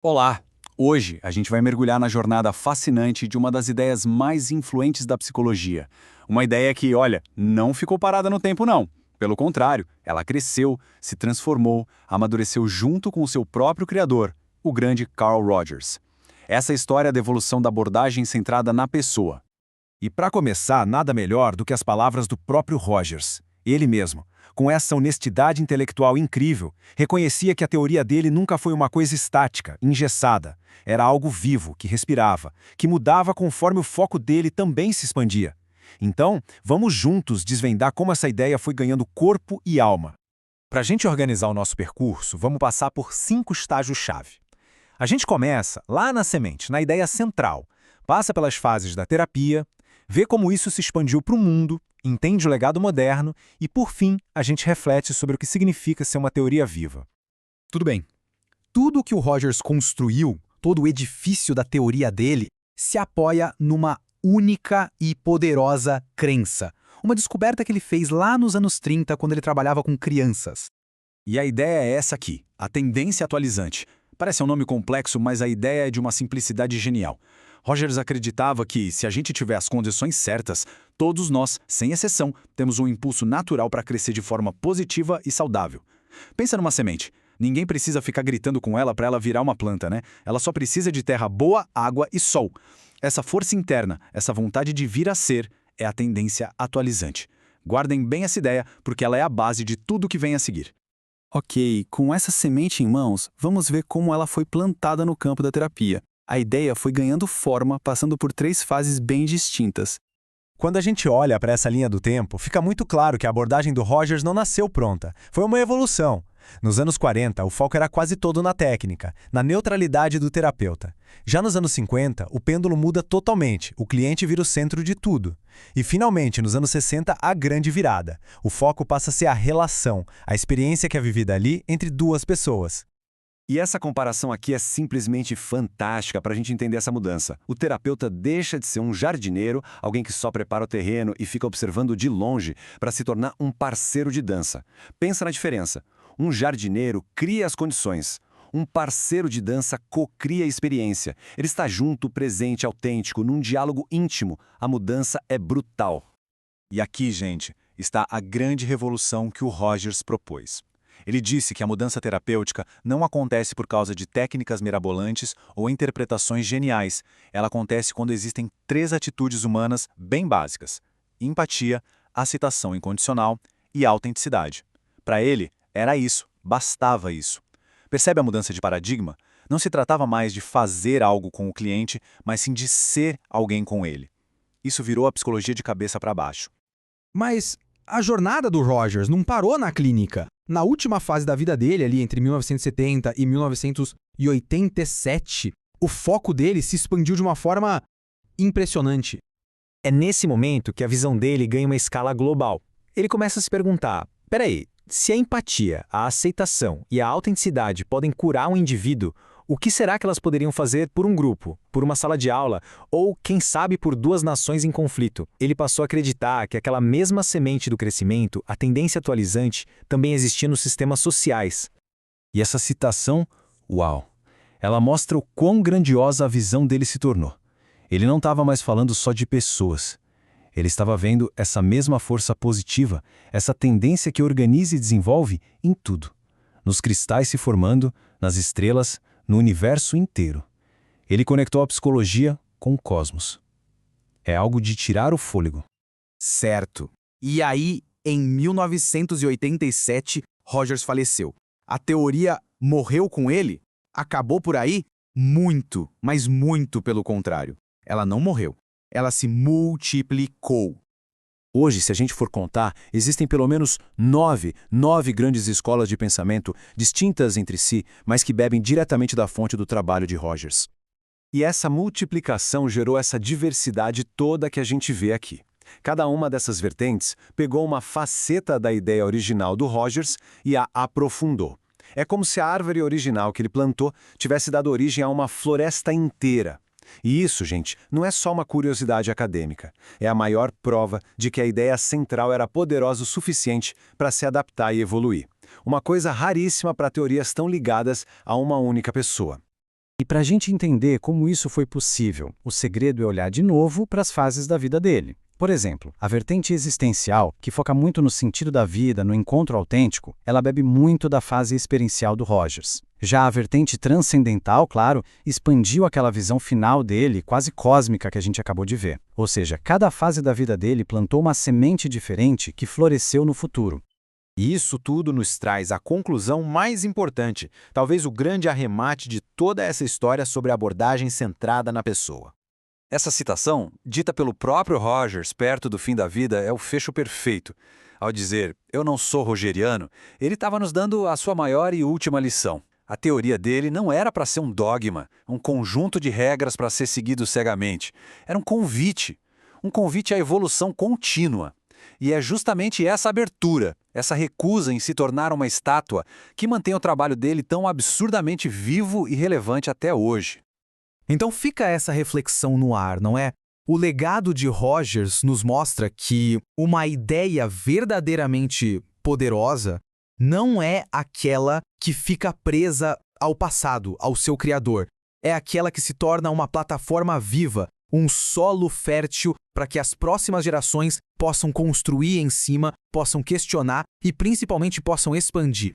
Olá! Hoje a gente vai mergulhar na jornada fascinante de uma das ideias mais influentes da psicologia. Uma ideia que, olha, não ficou parada no tempo, não. Pelo contrário, ela cresceu, se transformou, amadureceu junto com o seu próprio criador, o grande Carl Rogers. Essa história da evolução da abordagem centrada na pessoa. E para começar, nada melhor do que as palavras do próprio Rogers. Ele mesmo, com essa honestidade intelectual incrível, reconhecia que a teoria dele nunca foi uma coisa estática, engessada. Era algo vivo, que respirava, que mudava conforme o foco dele também se expandia. Então, vamos juntos desvendar como essa ideia foi ganhando corpo e alma. Para a gente organizar o nosso percurso, vamos passar por 5 estágios-chave. A gente começa lá na semente, na ideia central, passa pelas fases da terapia, vê como isso se expandiu para o mundo, entende o legado moderno e, por fim, a gente reflete sobre o que significa ser uma teoria viva. Tudo bem. Tudo que o Rogers construiu, todo o edifício da teoria dele, se apoia numa única e poderosa crença. Uma descoberta que ele fez lá nos anos 30, quando ele trabalhava com crianças. E a ideia é essa aqui, a tendência atualizante. Parece um nome complexo, mas a ideia é de uma simplicidade genial. Rogers acreditava que, se a gente tiver as condições certas, todos nós, sem exceção, temos um impulso natural para crescer de forma positiva e saudável. Pensa numa semente. Ninguém precisa ficar gritando com ela para ela virar uma planta, né? Ela só precisa de terra boa, água e sol. Essa força interna, essa vontade de vir a ser, é a tendência atualizante. Guardem bem essa ideia, porque ela é a base de tudo que vem a seguir. Ok, com essa semente em mãos, vamos ver como ela foi plantada no campo da terapia. A ideia foi ganhando forma, passando por 3 fases bem distintas. Quando a gente olha para essa linha do tempo, fica muito claro que a abordagem do Rogers não nasceu pronta. Foi uma evolução. Nos anos 40, o foco era quase todo na técnica, na neutralidade do terapeuta. Já nos anos 50, o pêndulo muda totalmente, o cliente vira o centro de tudo. E finalmente, nos anos 60, a grande virada. O foco passa a ser a relação, a experiência que é vivida ali entre duas pessoas. E essa comparação aqui é simplesmente fantástica para a gente entender essa mudança. O terapeuta deixa de ser um jardineiro, alguém que só prepara o terreno e fica observando de longe, para se tornar um parceiro de dança. Pensa na diferença. Um jardineiro cria as condições. Um parceiro de dança cocria a experiência. Ele está junto, presente, autêntico, num diálogo íntimo. A mudança é brutal. E aqui, gente, está a grande revolução que o Rogers propôs. Ele disse que a mudança terapêutica não acontece por causa de técnicas mirabolantes ou interpretações geniais. Ela acontece quando existem 3 atitudes humanas bem básicas: empatia, aceitação incondicional e autenticidade. Para ele, era isso, bastava isso. Percebe a mudança de paradigma? Não se tratava mais de fazer algo com o cliente, mas sim de ser alguém com ele. Isso virou a psicologia de cabeça para baixo. Mas a jornada do Rogers não parou na clínica. Na última fase da vida dele, ali entre 1970 e 1987, o foco dele se expandiu de uma forma impressionante. É nesse momento que a visão dele ganha uma escala global. Ele começa a se perguntar, peraí, se a empatia, a aceitação e a autenticidade podem curar um indivíduo, o que será que elas poderiam fazer por um grupo, por uma sala de aula, ou, quem sabe, por 2 nações em conflito? Ele passou a acreditar que aquela mesma semente do crescimento, a tendência atualizante, também existia nos sistemas sociais. E essa citação, uau, ela mostra o quão grandiosa a visão dele se tornou. Ele não estava mais falando só de pessoas. Ele estava vendo essa mesma força positiva, essa tendência que organiza e desenvolve em tudo. Nos cristais se formando, nas estrelas, no universo inteiro. Ele conectou a psicologia com o cosmos. É algo de tirar o fôlego. Certo. E aí, em 1987, Rogers faleceu. A teoria morreu com ele? Acabou por aí? Muito, mas muito pelo contrário. Ela não morreu. Ela se multiplicou. Hoje, se a gente for contar, existem pelo menos 9 grandes escolas de pensamento, distintas entre si, mas que bebem diretamente da fonte do trabalho de Rogers. E essa multiplicação gerou essa diversidade toda que a gente vê aqui. Cada uma dessas vertentes pegou uma faceta da ideia original do Rogers e a aprofundou. É como se a árvore original que ele plantou tivesse dado origem a uma floresta inteira. E isso, gente, não é só uma curiosidade acadêmica. É a maior prova de que a ideia central era poderosa o suficiente para se adaptar e evoluir. Uma coisa raríssima para teorias tão ligadas a uma única pessoa. E para a gente entender como isso foi possível, o segredo é olhar de novo para as fases da vida dele. Por exemplo, a vertente existencial, que foca muito no sentido da vida, no encontro autêntico, ela bebe muito da fase experiencial do Rogers. Já a vertente transcendental, claro, expandiu aquela visão final dele, quase cósmica, que a gente acabou de ver. Ou seja, cada fase da vida dele plantou uma semente diferente que floresceu no futuro. E isso tudo nos traz a conclusão mais importante, talvez o grande arremate de toda essa história sobre a abordagem centrada na pessoa. Essa citação, dita pelo próprio Rogers perto do fim da vida, é o fecho perfeito. Ao dizer, eu não sou rogeriano, ele estava nos dando a sua maior e última lição. A teoria dele não era para ser um dogma, um conjunto de regras para ser seguido cegamente. Era um convite à evolução contínua. E é justamente essa abertura, essa recusa em se tornar uma estátua, que mantém o trabalho dele tão absurdamente vivo e relevante até hoje. Então fica essa reflexão no ar, não é? O legado de Rogers nos mostra que uma ideia verdadeiramente poderosa não é aquela que fica presa ao passado, ao seu criador. É aquela que se torna uma plataforma viva, um solo fértil para que as próximas gerações possam construir em cima, possam questionar e principalmente possam expandir.